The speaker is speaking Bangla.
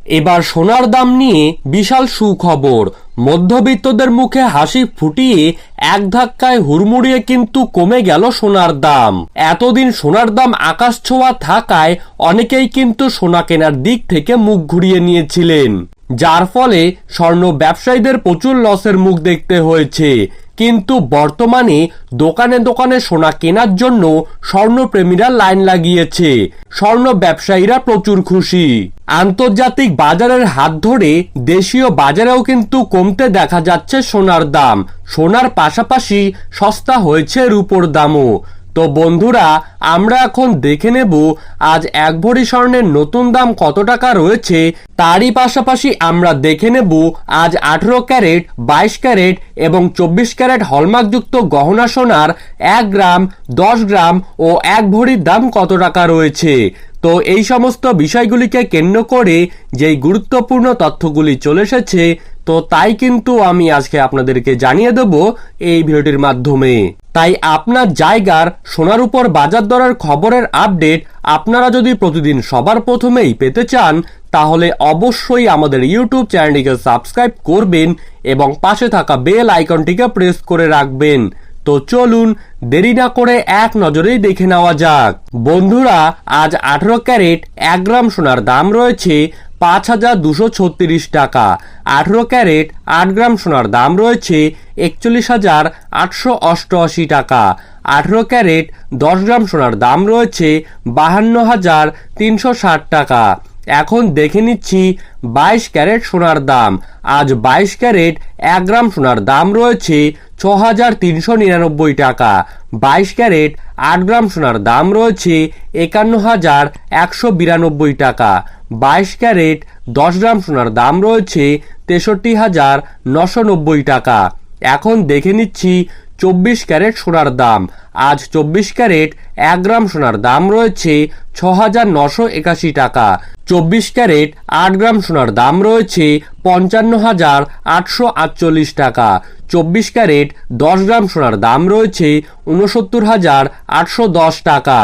এবার সোনার দাম নিয়ে বিশাল সুখবর। মধ্যবিত্তদের মুখে হাসি ফুটিয়ে এক ধাক্কায় হুড়মুড়িয়ে কিন্তু কমে গেল সোনার দাম। এতদিন সোনার দাম আকাশ ছোঁয়া থাকায় অনেকেই কিন্তু সোনা কেনার দিক থেকে মুখ ঘুরিয়ে নিয়েছিলেন, যার ফলে স্বর্ণ ব্যবসায়ীদের প্রচুর লসের মুখ দেখতে হয়েছে। কিন্তু বর্তমানে দোকানে দোকানে সোনা কেনার জন্য স্বর্ণপ্রেমীরা লাইন লাগিয়েছে। স্বর্ণ ব্যবসায়ীরা প্রচুর খুশি। আন্তর্জাতিক বাজারের হাত ধরে দেশীয় বাজারেও কিন্তু কমতে দেখা যাচ্ছে সোনার দাম। সোনার পাশাপাশি সস্তা হয়েছে রূপোর দামও। তো বন্ধুরা, আমরা এখন দেখে নেব আজ এক ভরি স্বর্ণের নতুন দাম কত টাকা রয়েছে। তারই পাশাপাশি আমরা দেখে নেব আজ 18 ক্যারেট, 22 ক্যারেট এবং 24 ক্যারেট হলমার্কযুক্ত গহনা সোনার 1 গ্রাম, 10 গ্রাম ও 1 ভরির দাম কত টাকা রয়েছে। তো এই সমস্ত বিষয়গুলিকে কেন্দ্র করে যেই গুরুত্বপূর্ণ তথ্যগুলি চলে এসেছে, তো তাই কিন্তু আমি আজকে আপনাদেরকে জানিয়ে দেব এই ভিডিওটির মাধ্যমে। তাই আপনার জায়গার সোনার উপর বাজার দরের খবরের আপডেট আপনারা যদি প্রতিদিন সবার প্রথমেই পেতে চান, তাহলে অবশ্যই আমাদের ইউটিউব চ্যানেলটিকে সাবস্ক্রাইব করবেন এবং পাশে থাকা বেল আইকনটিকে প্রেস করে রাখবেন। তো চলুন দেরি না করে এক নজরেই দেখে নেওয়া যাক। বন্ধুরা, আজ 18 ক্যারেট 1 গ্রাম সোনার দাম রয়েছে 5,236 টাকা। 18 ক্যারেট 8 গ্রাম সোনার দাম রয়েছে 41,888 টাকা। 18 ক্যারেট 10 গ্রাম সোনার দাম রয়েছে 52,360 টাকা। এখন দেখে নিচ্ছি 22 ক্যারেট সোনার দাম। আজ 22 ক্যারেট 1 গ্রাম সোনার দাম রয়েছে 6,399 টাকা। 22 ক্যারেট 8 গ্রাম সোনার দাম রয়েছে 51,192 টাকা। 22 ক্যারেট 10 গ্রাম সোনার দাম রয়েছে 63,990 টাকা। এখন দেখে নিচ্ছি 24 ক্যারেট সোনার দাম। আজ 24 ক্যারেট 1 গ্রাম সোনার দাম রয়েছে 6,981 টাকা। 24 ক্যারেট 8 গ্রাম সোনার দাম রয়েছে 55,848 টাকা। 24 ক্যারেট 10 গ্রাম সোনার দাম রয়েছে 69,810 টাকা।